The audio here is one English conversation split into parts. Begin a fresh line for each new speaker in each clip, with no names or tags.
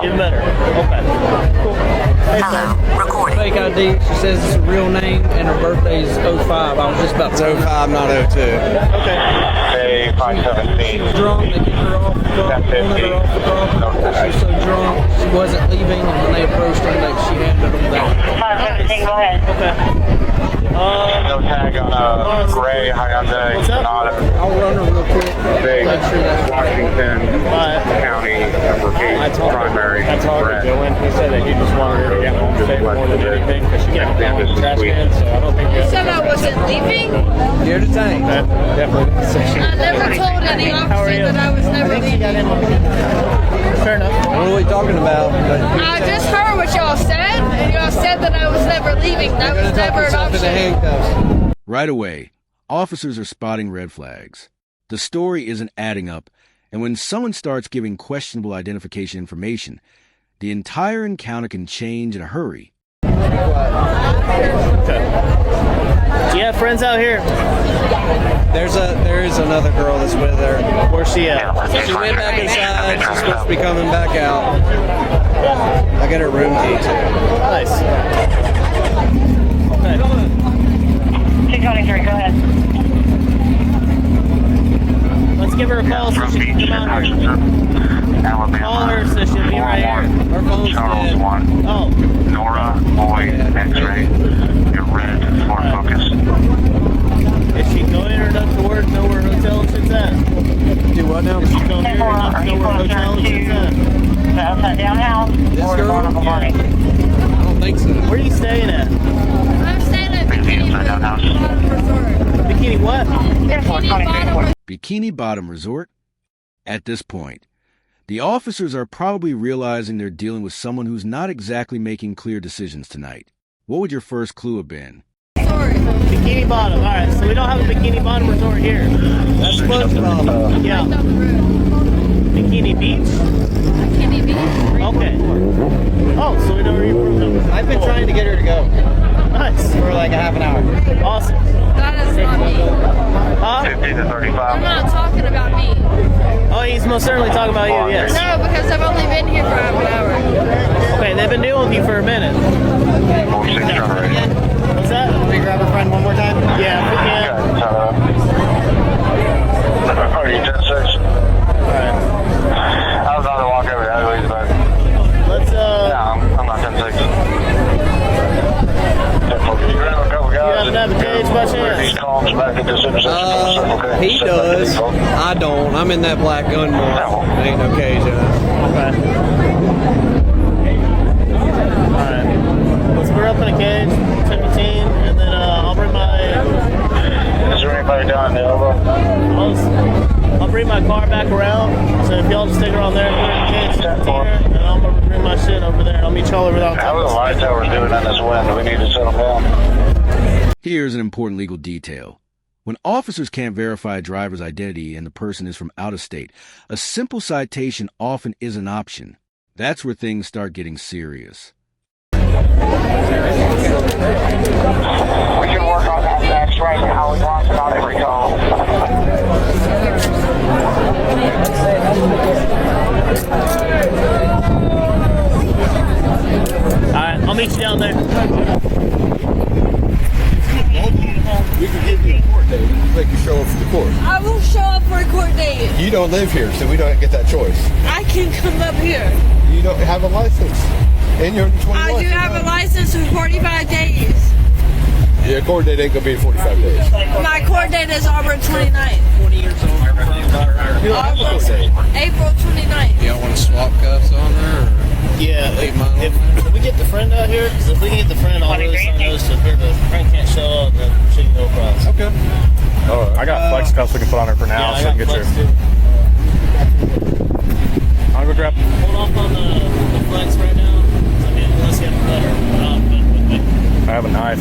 Even better. Okay. Cool. Hey, sir. Fake ID. She says it's a real name and her birthday is 05. I was just about to.
It's 05, not 02.
Okay.
Hey, 517.
She was drunk. They kicked her off the property. She was so drunk she wasn't leaving, and when they approached her, she handed them that.
517, go ahead.
Okay.
No tag on a gray Hyundai Sonata.
I'll run her real quick.
Big
Make sure that's
Washington County number 8 primary.
That's all they're doing. He said that he just wanted her to get home safe more than anything because she kept falling in the trash can, so I don't think
You said I wasn't leaving?
You're detained.
definitely.
I never told any officer that I was never leaving.
Fair enough. I don't know what you're talking about.
I just heard what y'all said, and y'all said that I was never leaving. That was never an option.
Handcuffs.
Right away, officers are spotting red flags. The story isn't adding up, and when someone starts giving questionable identification information, the entire encounter can change in a hurry.
Okay.
Do you have friends out here?
There is another girl that's with her.
Where's she at?
She went back inside. She's supposed to be coming back out. I got her room key too.
Nice. Okay.
223, go ahead.
Let's give her a call so she can come out here. Call her so she'll be right here.
Her phone's
Charles
dead.
1.
Oh.
Nora, Boy, X-ray. Your red, Ford Focus.
Is she going or not to work? Know where her hotel and shit's at?
Do what now?
Is she going here or not to know where her hotel and shit's at?
The upside down house or the
girl?
bottom of the morning?
I don't think so.
Where are you staying at?
I'm staying at Bikini Bottom Resort.
Bikini what?
Bikini Bottom
Bikini Bottom Resort? At this point, the officers are probably realizing they're dealing with someone who's not exactly making clear decisions tonight. What would your first clue have been?
Resort.
Bikini Bottom. All right, so we don't have a Bikini Bottom Resort here.
That's close to Bottom.
Yeah.
Down the road.
Bikini Beach?
Bikini Beach.
Okay. Oh, so we know where you're from.
I've been trying to get her to go
Nice.
for like a half an hour.
Awesome.
That is not me.
Huh?
50 to
I'm
35.
not talking about me.
Oh, he's most certainly talking about you, yes.
No, because I've only been here for half an hour.
Okay, they've been dealing with you for a minute.
46 turn rate.
What's that?
Can we grab her friend one more time?
Yeah, if we can.
Are you 10-6?
Alright.
I was on the walk over the alleyways, but
Let's,
no, I'm not 10-6. Can you grab a couple guys?
You happen to have a cage by chance?
These columns back at this intersection. Okay.
He does. I don't. I'm in that black gun mark. Ain't no cage in it.
Okay. Alright. Let's put her up in a cage, 17, and then I'll bring my...
Is there anybody down in the elbow?
I'll bring my car back around, so if y'all just take her on there and put her in the cage, and I'll bring my shit over there. I'll meet y'all over there.
How are the light towers doing in this wind? Do we need to settle down?
Here's an important legal detail. When officers can't verify a driver's identity and the person is from out of state, a simple citation often is an option. That's where things start getting serious.
We can work on that next right now. We want to not every call.
Alright, I'll meet you down there.
We can give you a court date. We can make you show up for the court.
I will show up for a court date.
You don't live here, so we don't get that choice.
I can come up here.
You don't have a license. And you're 21.
I do have a license for 45 days.
Yeah, court date ain't gonna be 45 days.
My court date is October 29th.
20 years old.
You don't have a court date.
April 29th.
You don't want to swap cuffs on her?
Yeah, if we get the friend out here, because if we can get the friend, I'll really sign those. So if the friend can't show up, then she can go across.
Okay.
Oh, I got flex cuffs we can put on her for now, so we can get your. I'll go grab.
Hold off on the flex right now. I mean, let's get better.
I have a knife.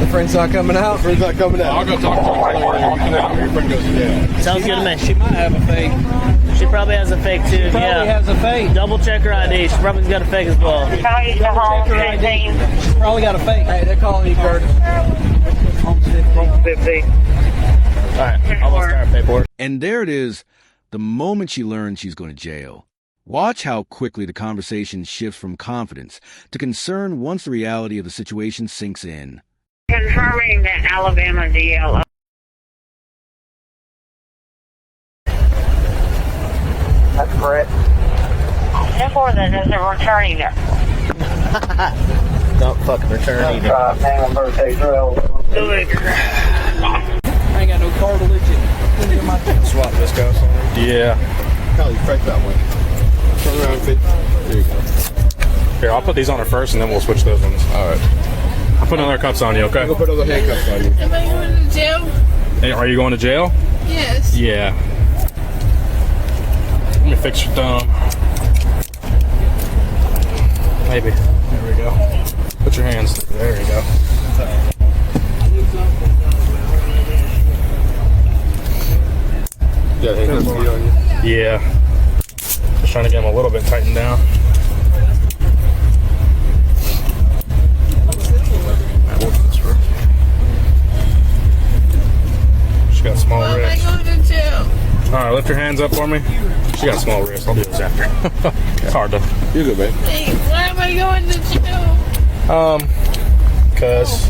The friend's not coming out?
The friend's not coming out. I'll go talk to her. Your friend goes, yeah.
Sounds good to me.
She might have a fake.
She probably has a fake too.
Probably has a fake.
Double check her ID. She probably's got a fake as well.
County to home 15.
She's probably got a fake.
Hey, they're calling you, Curtis.
Home 15.
All right, almost there. Pay for it.
And there it is, the moment she learns she's going to jail. Watch how quickly the conversation shifts from confidence to concern once the reality of the situation sinks in.
Confirming that Alabama DL.
That's correct.
Therefore, that doesn't return either.
Don't fucking return either.
Name and birthday drill.
I ain't got no cartilage in my
Swap this cuff on her.
Yeah.
Kelly, crank that one. Turn around, fit. There you go.
Here, I'll put these on her first, and then we'll switch those ones.
All right.
I'll put another cuffs on you, okay?
We'll put other handcuffs on you.
Am I going to jail?
Hey, are you going to jail?
Yes.
Yeah. Let me fix your thumb. Maybe. There we go. Put your hands. There you go.
You got handcuffs on you?
Yeah. Just trying to get them a little bit tightened down. She got small
Why am I
wrists.
going to jail?
All right, lift your hands up for me. She got small wrists. I'll do this after. It's hard to.
You're good, man.
Hey, why am I going to jail?
Cause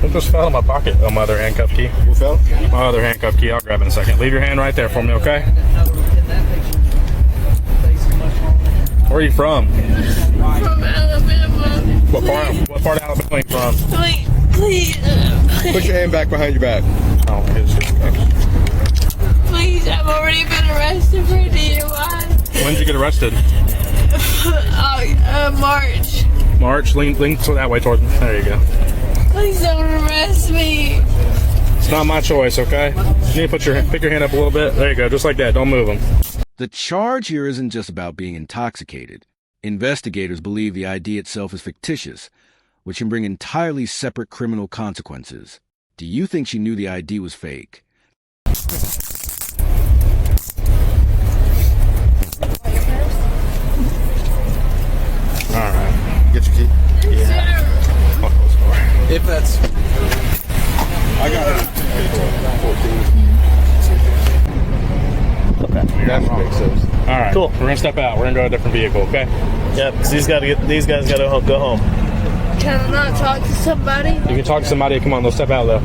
it just fell in my pocket. Oh, my other handcuff key.
What fell?
My other handcuff key. I'll grab it in a second. Leave your hand right there for me, okay? Where are you from?
From Alabama.
What part of Alabama are you from?
Please.
Put your hand back behind your back.
Oh, here's his cuffs.
Please, I've already been arrested for DUI.
When did you get arrested?
March.
March. Lean so that way towards me. There you go.
Please don't arrest me.
It's not my choice, okay? You need to pick your hand up a little bit. There you go, just like that. Don't move them.
The charge here isn't just about being intoxicated. Investigators believe the ID itself is fictitious, which can bring entirely separate criminal consequences. Do you think she knew the ID was fake?
All right.
Get your key.
Yeah.
If that's...
I got it. 14.
Okay.
That makes sense.
All right.
Cool.
We're gonna step out. We're gonna go to a different vehicle, okay?
Yep, 'cause these guys gotta go home.
Can I not talk to somebody?
You can talk to somebody. Come on, they'll step out though.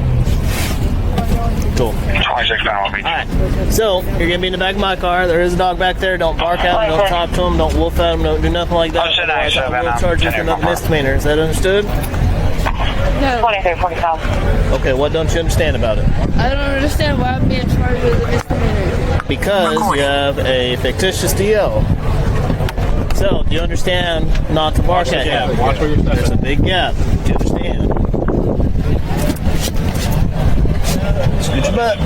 Cool.
26 Alabama Beach.
Alright, so you're gonna be in the back of my car. There is a dog back there. Don't bark at him, don't talk to him, don't wolf at him, don't do nothing like that. Otherwise, I will charge you with another misdemeanor. Is that understood?
No.
2345.
Okay, what don't you understand about it?
I don't understand why I'm being charged with a misdemeanor.
Because you have a fictitious DO. So, do you understand not to bark at him?
Watch where you're stepping.
There's a big gap. Do you understand? Scoot your butt.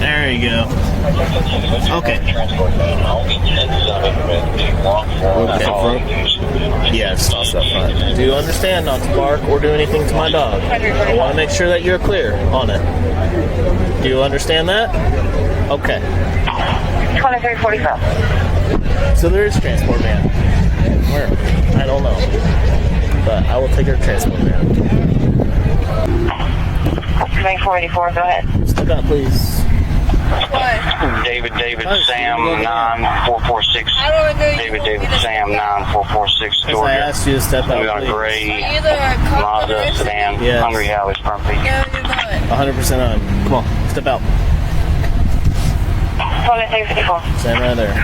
There you go. Okay. Yes, also up front. Do you understand not to bark or do anything to my dog? I want to make sure that you're clear on it. Do you understand that? Okay.
2345.
So there is a transport van. Where? I don't know. But I will take her transport van.
2484, go ahead.
Step out, please.
David, Sam, 9446.
I don't know.
David, Sam, 9446,
Because I
Georgia.
asked you to step
We got
out,
a
please.
gray
Either a cop
Mazda
or
sedan,
Yes.
Hungry Howie's front feet.
No, you're not.
100% on. Come on, step out.
2354.
Stand right there.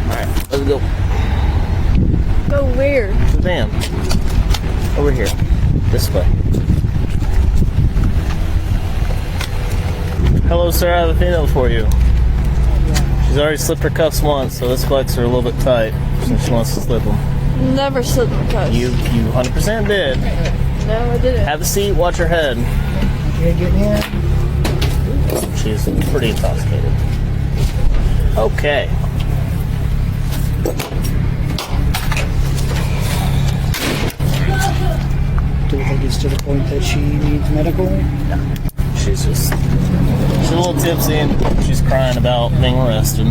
Alright, let's go.
Go where?
To the van. Over here. This way. Hello, sir. I have a female for you. She's already slipped her cuffs once, so this flex are a little bit tight, so she wants to slip them.
Never slipped my cuffs.
You 100% did.
No, I didn't.
Have a seat, watch her head. She's pretty intoxicated. Okay.
Do you think it's to the point that she needs medical?
She's a little tipsy and she's crying about being arrested.